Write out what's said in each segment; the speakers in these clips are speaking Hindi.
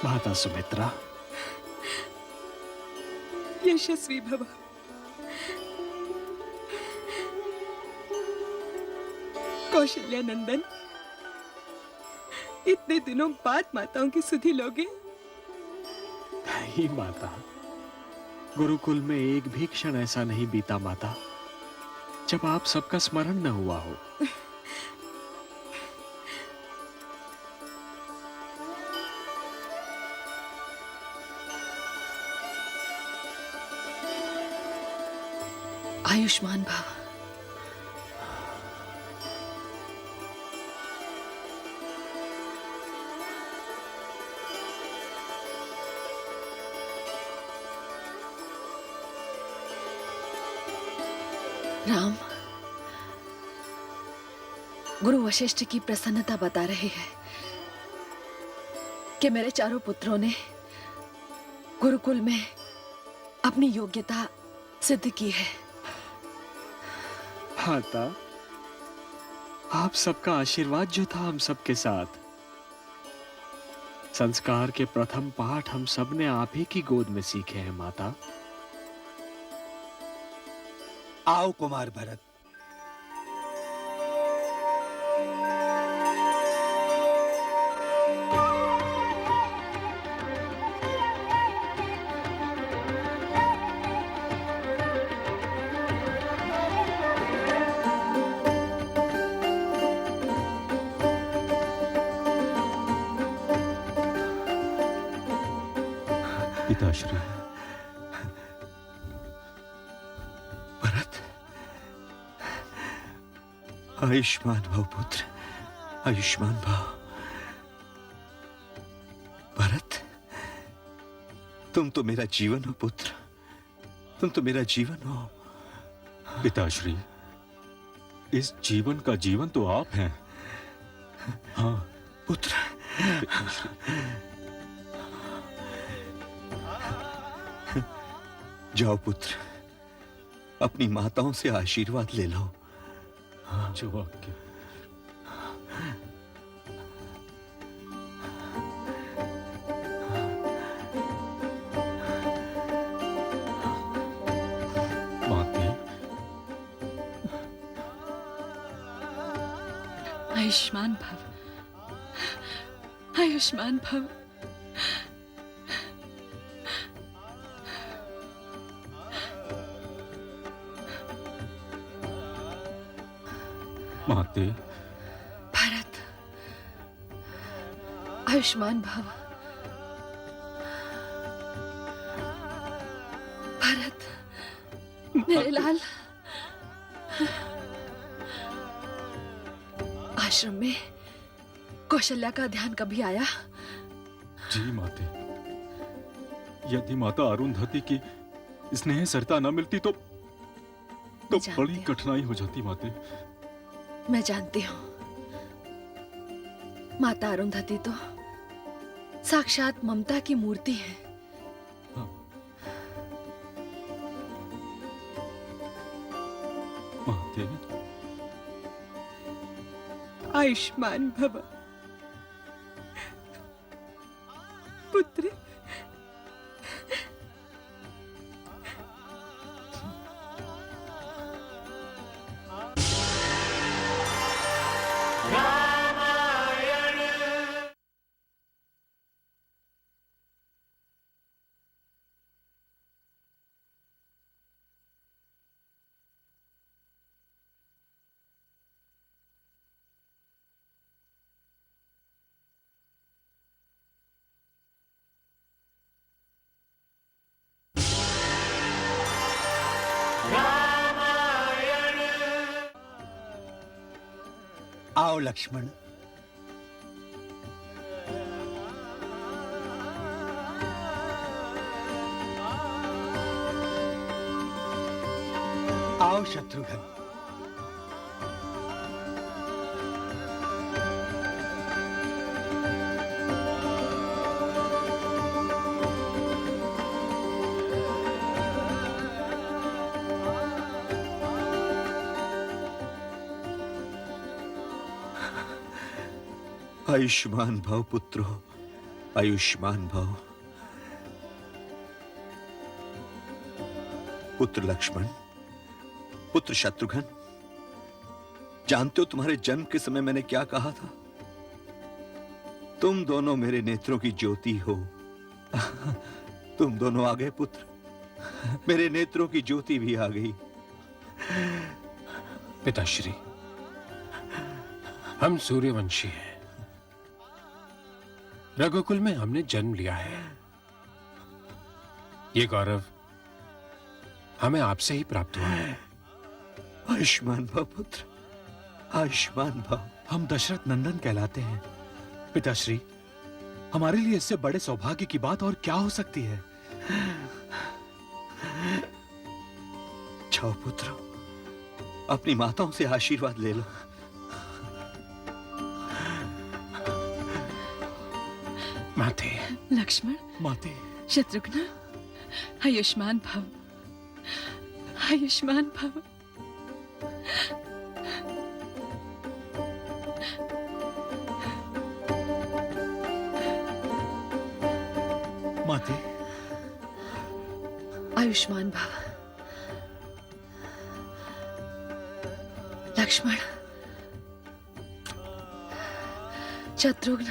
माता सुमित्रा, यशस्वी भव। कौशल्या नंदन, इतने दिनों बाद माताओं की सुधि लोगे। नहीं माता, गुरुकुल में एक भी क्षण ऐसा नहीं बीता माता जब आप सबका स्मरण न हुआ हो। आयुष्मान भव। राम, गुरु वशिष्ठ की प्रसन्नता बता रही है कि मेरे चारों पुत्रों ने गुरुकुल में अपनी योग्यता सिद्ध की है। माता, आप सबका आशीर्वाद जो था हम सबके साथ, संस्कार के प्रथम पाठ हम सब ने आप ही की गोद में सीखे हैं माता। आओ कुमार भरत। पिताश्री, भरत, आयुष्मान भव पुत्र, आयुष्मान भव। भरत, तुम तो मेरा जीवन हो पुत्र, तुम तो मेरा जीवन हो। पिताश्री, इस जीवन का जीवन तो आप हैं। हाँ पुत्र, जाओ पुत्र, अपनी माताओं से आशीर्वाद ले लो। जो आपके। माते, आयुष्मान भव, आयुष्मान भव। माते, भरत, आयुष्मान भव। भरत, मेरे लाल। आश्रम में कौशल्या का ध्यान कभी आया? जी माते, यदि माता अरुंधति की स्नेह सरता न मिलती तो बड़ी कठिनाई हो जाती माते। मैं जानती हूँ, माता अरुंधति तो साक्षात ममता की मूर्ति है। हाँ। माते, आयुष्मान भव पुत्र। आओ लक्ष्मण। आओ शत्रुघ्न। आयुष्मान भव पुत्रो, आयुष्मान भव। पुत्र लक्ष्मण, पुत्र शत्रुघ्न, जानते हो तुम्हारे जन्म के समय मैंने क्या कहा था? तुम दोनों मेरे नेत्रों की ज्योति हो। तुम दोनों आ गए पुत्र, मेरे नेत्रों की ज्योति भी आ गई। पिताश्री, हम सूर्यवंशी हैं। रघुकुल में हमने जन्म लिया है। ये गौरव हमें आपसे ही प्राप्त हुआ है। आयुष्मान भव पुत्र, आयुष्मान भव। हम दशरथ नंदन कहलाते हैं। पिताश्री, हमारे लिए इससे बड़े सौभाग्य की बात और क्या हो सकती है? जाओ पुत्र, अपनी माताओं से आशीर्वाद ले लो। माते, लक्ष्मण, माते, शत्रुघ्न, आयुष्मान भव, आयुष्मान भव। माते, आयुष्मान भव। लक्ष्मण, शत्रुघ्न,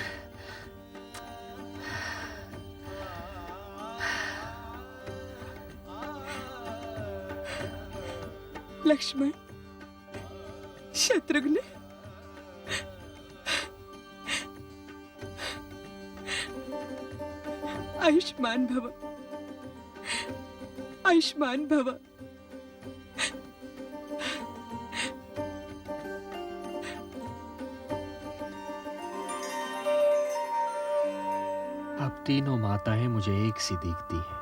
लक्ष्मण, शत्रुघ्न, आयुष्मान भव, आयुष्मान भव। अब तीनों माताएं मुझे एक सी दिखती हैं।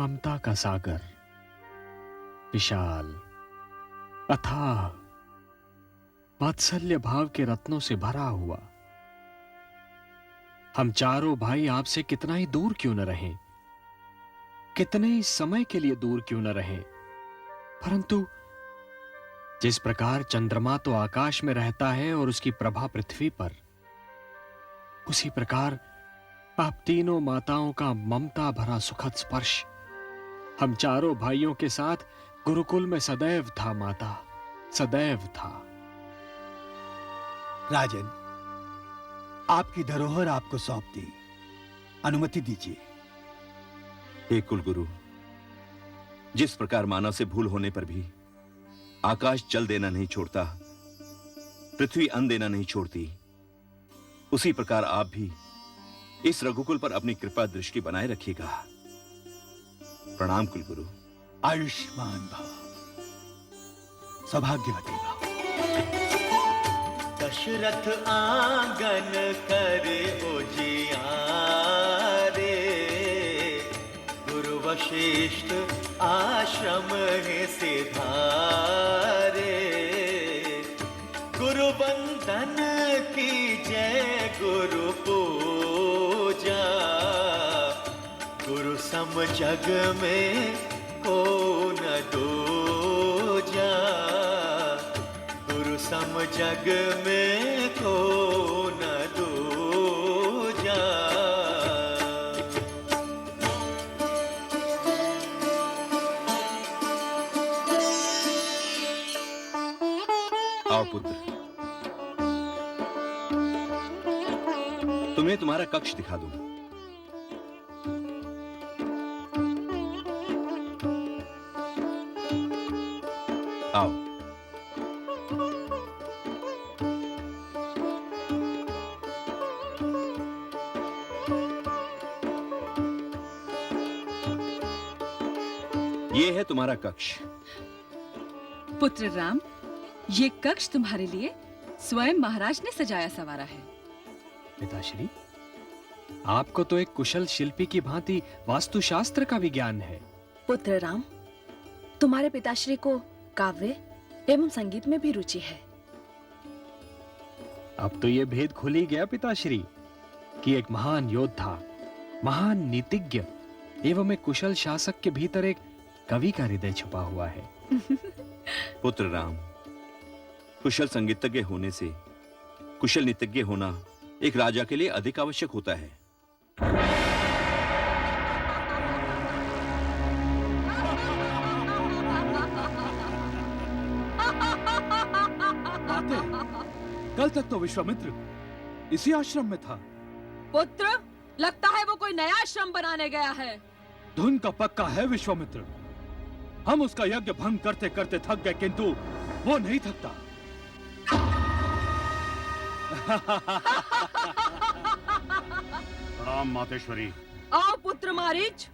ममता का सागर, विशाल, अथाह, वात्सल्य भाव के रत्नों से भरा हुआ। हम चारों भाई आपसे कितना ही दूर क्यों न रहें, कितने ही समय के लिए दूर क्यों न रहें, परंतु जिस प्रकार चंद्रमा तो आकाश में रहता है और उसकी प्रभा पृथ्वी पर, उसी प्रकार आप तीनों माताओं का ममता भरा सुखद स्पर्श हम चारों भाइयों के साथ गुरुकुल में सदैव था माता, सदैव था। राजन, आपकी धरोहर आपको सौंप दी, अनुमति दीजिए। हे कुलगुरु, जिस प्रकार मानव से भूल होने पर भी आकाश जल देना नहीं छोड़ता, पृथ्वी अन्न देना नहीं छोड़ती, उसी प्रकार आप भी इस रघुकुल पर अपनी कृपा दृष्टि बनाए रखिएगा। प्रणाम कुलगुरु। आयुष्मान भव, सौभाग्यवती भव। दशरथ आंगन करे उजियारे, गुरु वशिष्ठ आश्रम है सिधारे। गुरु वंदन की जय गुरु पूजा, गुरु सम जग में को न दूजा, गुरु सम जग में को न दूजा। आओ पुत्र, तुम्हें तुम्हारा कक्ष दिखा दूं। आओ। ये है तुम्हारा कक्ष। पुत्र राम, ये कक्ष तुम्हारे लिए स्वयं महाराज ने सजाया संवारा है। पिताश्री, आपको तो एक कुशल शिल्पी की भांति वास्तुशास्त्र का भी ज्ञान है। पुत्र राम, तुम्हारे पिताश्री को काव्य एवं संगीत में भी रुचि है। अब तो यह भेद खुल ही गया पिताश्री कि एक महान योद्धा, महान नीतिज्ञ एवं एक कुशल शासक के भीतर एक कवि का हृदय छुपा हुआ है। पुत्र राम, कुशल संगीतज्ञ होने से कुशल नीतिज्ञ होना एक राजा के लिए अधिक आवश्यक होता है। माते, कल तक तो विश्वामित्र इसी आश्रम में था। पुत्र, लगता है वो कोई नया आश्रम बनाने गया है। धुन का पक्का है विश्वामित्र। हम उसका यज्ञ भंग करते करते थक गए, किंतु वो नहीं थकता। प्रणाम मातेश्वरी। आओ पुत्र मारीच।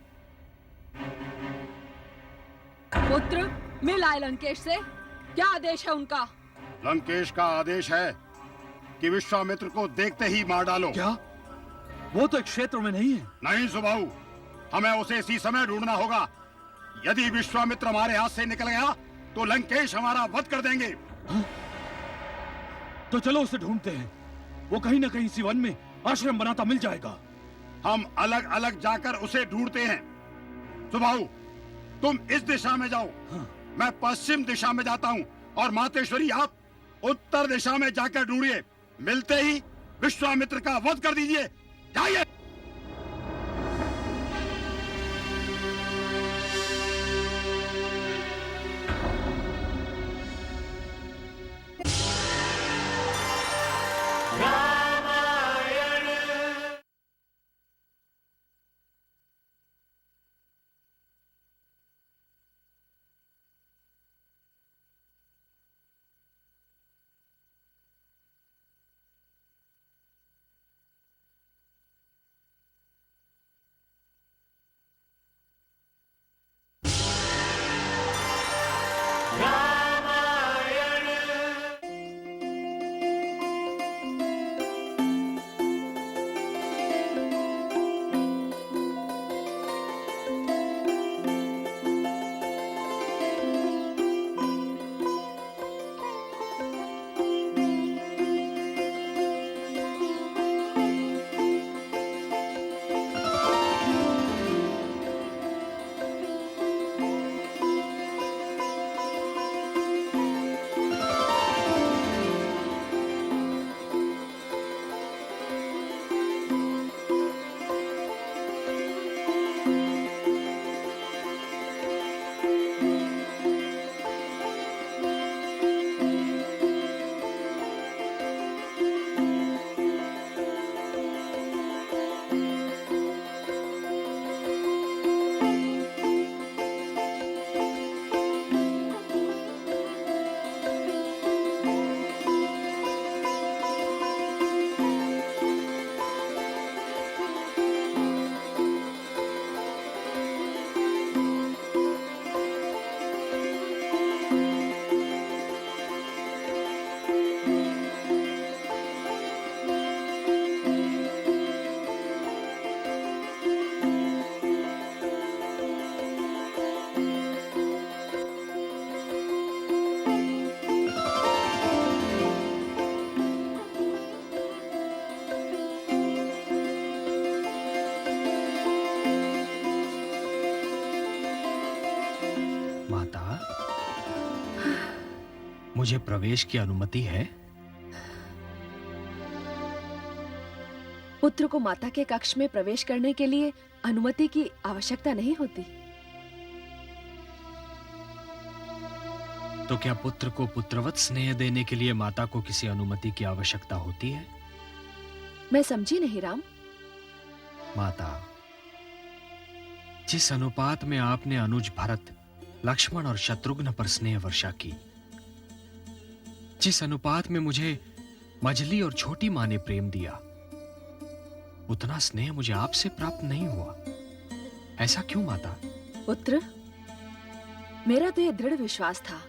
पुत्र, मिल आए लंकेश से। क्या आदेश है उनका? लंकेश का आदेश है कि विश्वामित्र को देखते ही मार डालो। क्या? वो तो एक क्षेत्र में नहीं है। नहीं सुबाहु, हमें उसे इसी समय ढूंढना होगा। यदि विश्वामित्र हमारे हाथ से निकल गया तो लंकेश हमारा वध कर देंगे। तो चलो उसे ढूंढते हैं। वो कहीं ना कहीं इसी वन में आश्रम बनाता मिल जाएगा। हम अलग अलग जाकर उसे ढूंढते हैं। सुबाहु, तुम इस दिशा में जाओ, मैं पश्चिम दिशा में जाता हूँ, और मातेश्वरी आप उत्तर दिशा में जाकर ढूंढिए। मिलते ही विश्वामित्र का वध कर दीजिए। जाइए। मुझे प्रवेश की अनुमति है? पुत्र को माता के कक्ष में प्रवेश करने के लिए अनुमति की आवश्यकता नहीं होती। तो क्या पुत्र को पुत्रवत स्नेह देने के लिए माता को किसी अनुमति की आवश्यकता होती है? मैं समझी नहीं राम। माता, जिस अनुपात में आपने अनुज भरत, लक्ष्मण और शत्रुघ्न पर स्नेह वर्षा की, जिस अनुपात में मुझे मझली और छोटी मां ने प्रेम दिया, उतना स्नेह मुझे आपसे प्राप्त नहीं हुआ। ऐसा क्यों माता? पुत्र, मेरा तो यह दृढ़ विश्वास था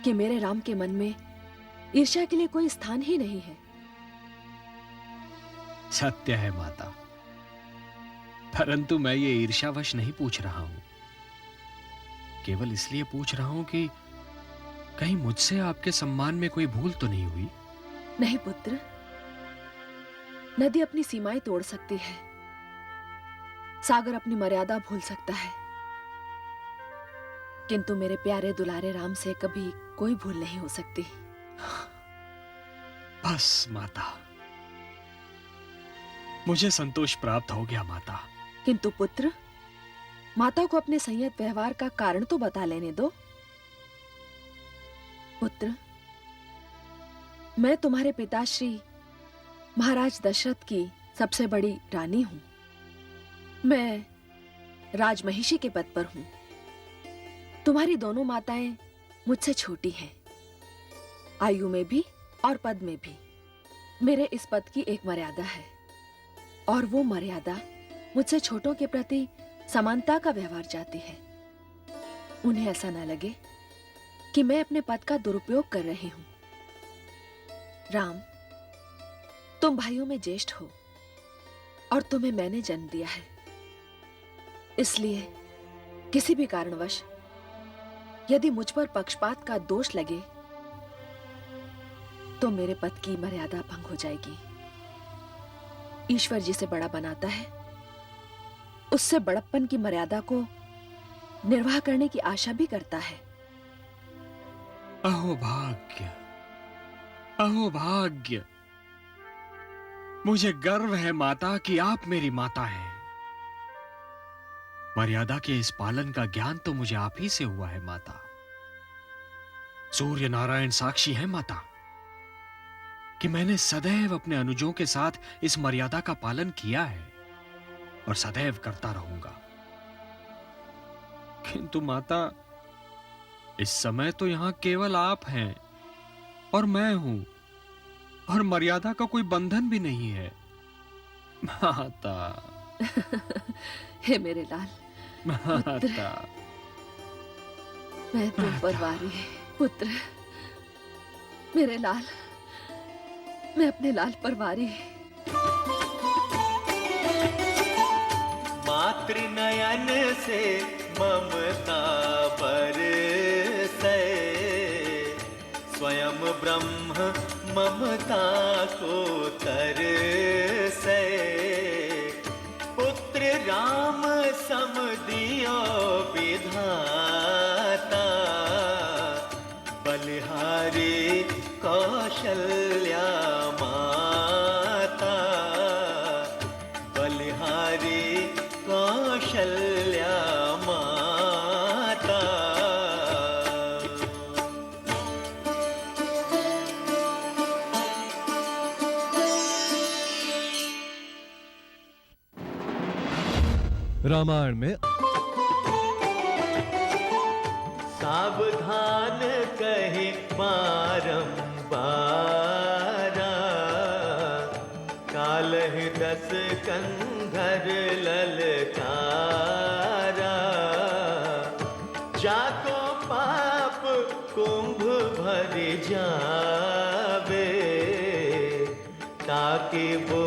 कि मेरे राम के मन में ईर्ष्या के लिए कोई स्थान ही नहीं है। सत्य है माता, परंतु मैं ये ईर्ष्यावश नहीं पूछ रहा हूं। केवल इसलिए पूछ रहा हूं कि कहीं मुझसे आपके सम्मान में कोई भूल तो नहीं हुई? नहीं पुत्र, नदी अपनी सीमाएं तोड़ सकती है, सागर अपनी मर्यादा भूल सकता है, किंतु मेरे प्यारे दुलारे राम से कभी कोई भूल नहीं हो सकती। बस माता, मुझे संतोष प्राप्त हो गया माता। किंतु पुत्र, माता को अपने संयत व्यवहार का कारण तो बता लेने दो। पुत्र, मैं तुम्हारे पिताश्री महाराज दशरथ की सबसे बड़ी रानी हूं। मैं राजमहिषी के पद पर हूं। तुम्हारी दोनों माताएं मुझसे छोटी हैं, आयु में भी और पद में भी। मेरे इस पद की एक मर्यादा है, और वो मर्यादा मुझसे छोटों के प्रति समानता का व्यवहार चाहती है। उन्हें ऐसा न लगे कि मैं अपने पद का दुरुपयोग कर रही हूं। राम, तुम भाइयों में ज्येष्ठ हो और तुम्हें मैंने जन्म दिया है, इसलिए किसी भी कारणवश यदि मुझ पर पक्षपात का दोष लगे तो मेरे पद की मर्यादा भंग हो जाएगी। ईश्वर जिसे बड़ा बनाता है, उससे बड़प्पन की मर्यादा को निर्वाह करने की आशा भी करता है। अहो भाग्य, अहो भाग्य। मुझे गर्व है माता कि आप मेरी माता हैं। मर्यादा के इस पालन का ज्ञान तो मुझे आप ही से हुआ है माता। सूर्य नारायण साक्षी है माता कि मैंने सदैव अपने अनुजों के साथ इस मर्यादा का पालन किया है और सदैव करता रहूंगा। किंतु माता, इस समय तो यहां केवल आप हैं और मैं हूं, और मर्यादा का कोई बंधन भी नहीं है माता। हे मेरे लाल, माता, मैं तुम पर वारी। पुत्र, मेरे लाल, मैं अपने लाल पर वारी। मातृनयन से ममता बरसे, स्वयं ब्रह्म ममता को तरसे। पुत्र राम सम दियो विधाता, बलिहारी कौशल्या माता, बलिहारी कौशल्या माता। रामायण में सावधान कहे बारंबार, कालहि दस कंधर ललकारा। जाको पाप कुंभ भर जावे, ताकि वो